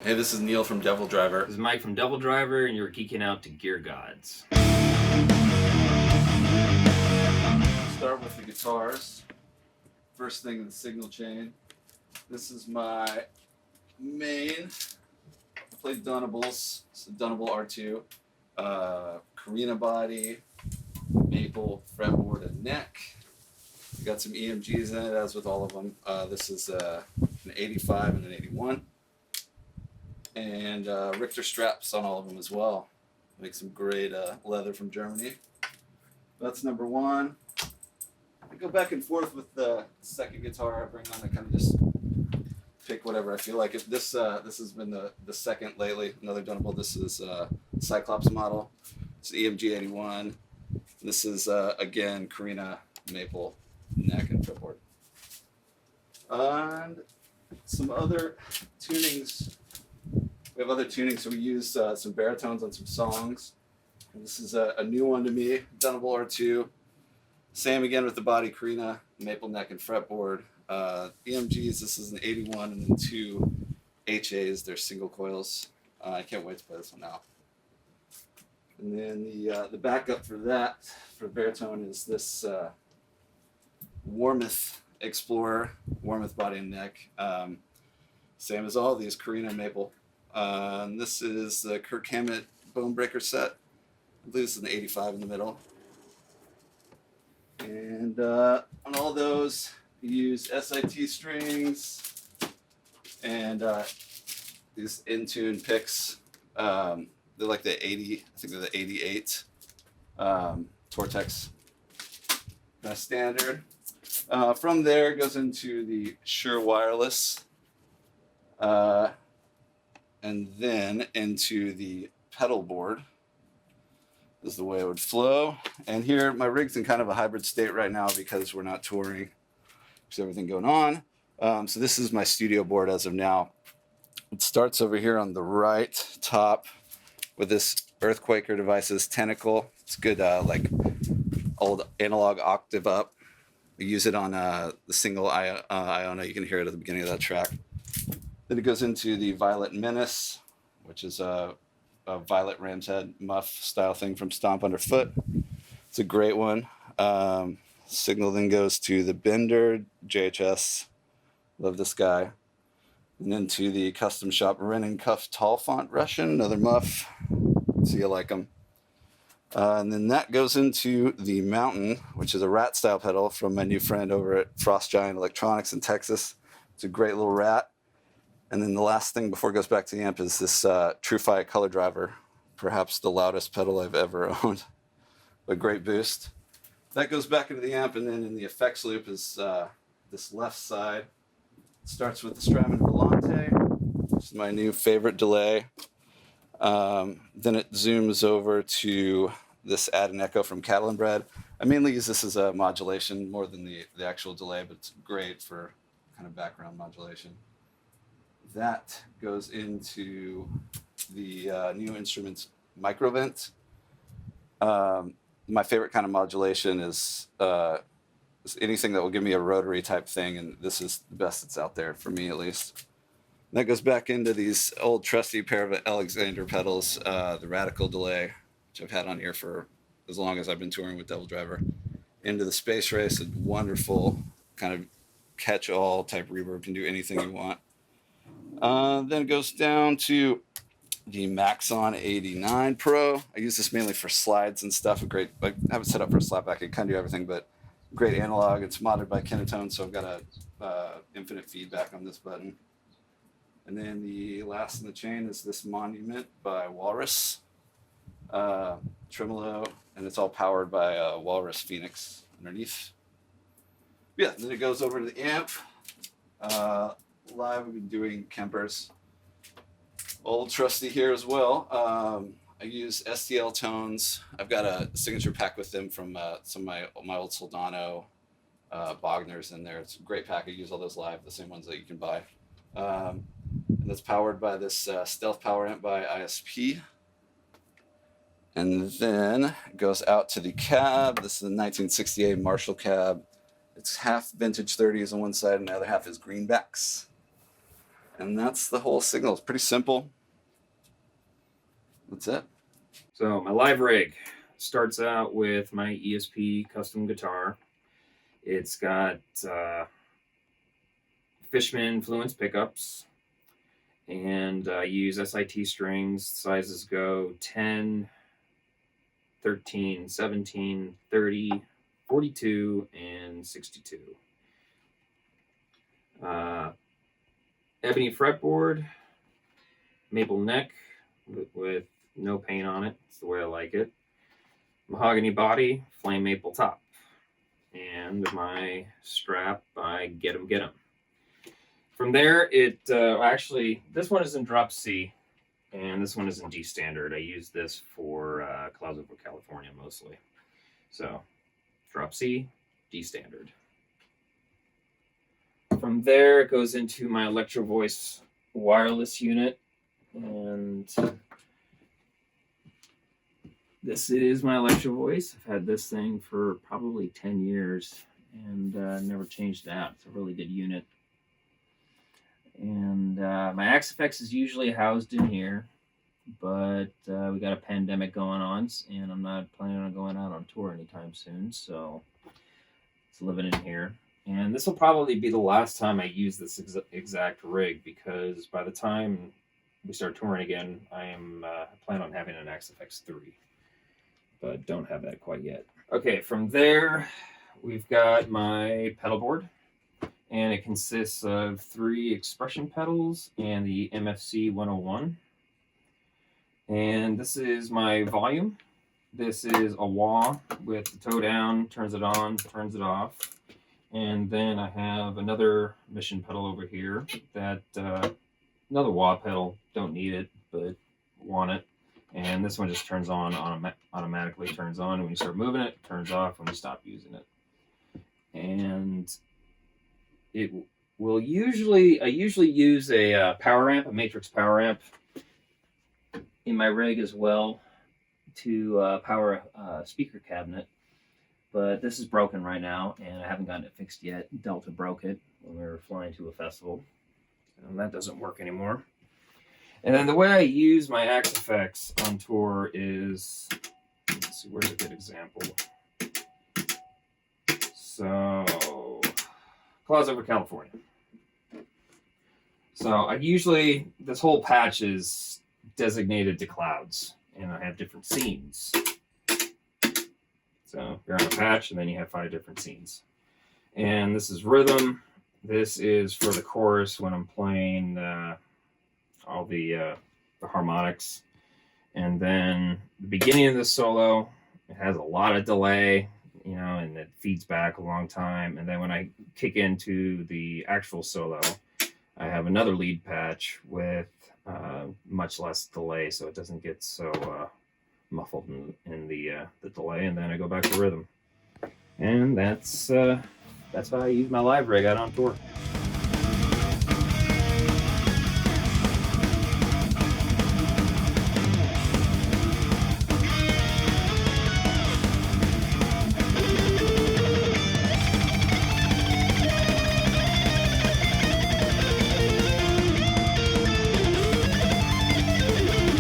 Hey, this is Neal from DevilDriver. This is Mike from DevilDriver, and you're geeking out to Gear Gods. Start with the guitars. First thing, the signal chain. This is my main. I played Dunables. It's a Dunable R2. Carina body, maple fretboard and neck. Got some EMGs in it, as with all of them. This is an 85 and an 81. And Richter straps on all of them as well. Make some great leather from Germany. That's number one. I go back and forth with the second guitar I bring on. I kind of just pick whatever I feel like. This has been the second lately. Another Dunable. This is Cyclops model. It's the EMG 81. This is again Carina maple neck and fretboard. And some other tunings. We have other tunings, so we use some baritones on some songs. And this is a new one to me, Dunable R2. Same again with the body, Carina, maple neck and fretboard. EMGs, this is an 81 and then two HAs, they're single coils. I can't wait to play this one now. And then the backup for that, for baritone, is this Warmouth Explorer, Warmouth body and neck. Same as all these, Carina maple. And this is the Kirk Hammett Bone Breaker set. I believe this is an 85 in the middle. And on all those, you use SIT strings and these in-tune picks. They're like the 80, I think they're the 88 Tortex standard. From there, it goes into the Shure Wireless. And then into the pedal board. This is the way it would flow. And here, my rig's in kind of a hybrid state right now because we're not touring. There's everything going on. So this is my studio board as of now. It starts over here on the right top with this Earthquaker Devices Tentacle. It's good, like old analog octave up. We use it on the single Iona. You can hear it at the beginning of that track. Then it goes into the Violet Menace, which is a Violet Ram's Head muff style thing from Stomp Underfoot. It's a great one. Signal then goes to the Bender JHS. Love this guy. And then to the Custom Shop Wren and Cuff Tall Font Russian, another muff. See you like them. And then that goes into the Mountain, which is a rat style pedal from my new friend over at Frost Giant Electronics in Texas. It's a great little rat. And then the last thing before it goes back to the amp is this TrueFi Color Driver, perhaps the loudest pedal I've ever owned. A great boost. That goes back into the amp, and then in the effects loop is this left side. It starts with the Strymon Volante, which is my new favorite delay. Then it zooms over to this Add an Echo from Cattle and Bread. I mainly use this as a modulation more than the actual delay, but it's great for kind of background modulation. That goes into the New Instruments Microvent. My favorite kind of modulation is anything that will give me a rotary type thing, and this is the best that's out there for me, at least. And that goes back into these old trusty pair of Alexander pedals, the Radical Delay, which I've had on here for as long as I've been touring with DevilDriver. Into the Space Race, a wonderful kind of catch-all type reverb. You can do anything you want. Then it goes down to the Maxon 89 Pro. I use this mainly for slides and stuff. I have it set up for a slapback. It can do everything, but great analog. It's modded by Kinetone, so I've got a infinite feedback on this button. And then the last in the chain is this Monument by Walrus. Tremolo, and it's all powered by Walrus Phoenix underneath. Yeah, then it goes over to the amp. Live, we've been doing Kempers. Old trusty here as well. I use STL tones. I've got a signature pack with them from some of my old Soldano Bogners in there. It's a great pack. I use all those live, the same ones that you can buy. And that's powered by this Stealth Power Amp by ISP. And then it goes out to the cab. This is a 1968 Marshall cab. It's half vintage 30s on one side and the other half is greenbacks. And that's the whole signal. It's pretty simple. That's it. So my live rig starts out with my ESP custom guitar. It's got Fishman Fluence pickups, and I use SIT strings. Sizes go 10, 13, 17, 30, 42, and 62. Ebony fretboard, maple neck with no paint on it. It's the way I like it. Mahogany body, flame maple top. And my strap by Get 'em, Get 'em. From there, actually, this one is in drop C, and this one is in D standard. I use this for Clouds Over California mostly. So, drop C, D standard. From there, it goes into my Electro Voice wireless unit, and this is my Electro Voice. I've had this thing for probably 10 years and never changed it out. It's a really good unit. And my Axe-Fx is usually housed in here, but we got a pandemic going on, and I'm not planning on going out on tour anytime soon, so it's living in here. And this will probably be the last time I use this exact rig, because by the time we start touring again, I plan on having an Axe-Fx 3, but don't have that quite yet. Okay, from there, we've got my pedal board, and it consists of 3 expression pedals and the MFC 101. And this is my volume. This is a wah with the toe down, turns it on, turns it off. And then I have another mission pedal over here that, another wah pedal, don't need it, but want it. And this one just turns on, automatically turns on. When you start moving it, turns off when you stop using it. And it will I usually use a power amp, a Matrix power amp in my rig as well to power a speaker cabinet. But this is broken right now, and I haven't gotten it fixed yet. Delta broke it when we were flying to a festival, and that doesn't work anymore. And then the way I use my Axe-Fx on tour is, let's see, where's a good example? So, Clouds Over California. So this whole patch is designated to clouds, and I have different scenes. So you're on a patch, and then you have 5 different scenes. And this is rhythm. This is for the chorus when I'm playing all the harmonics. And then the beginning of the solo, it has a lot of delay, and it feeds back a long time. And then when I kick into the actual solo, I have another lead patch with much less delay, so it doesn't get so muffled in the delay, and then I go back to rhythm. And that's how I use my live rig out on tour.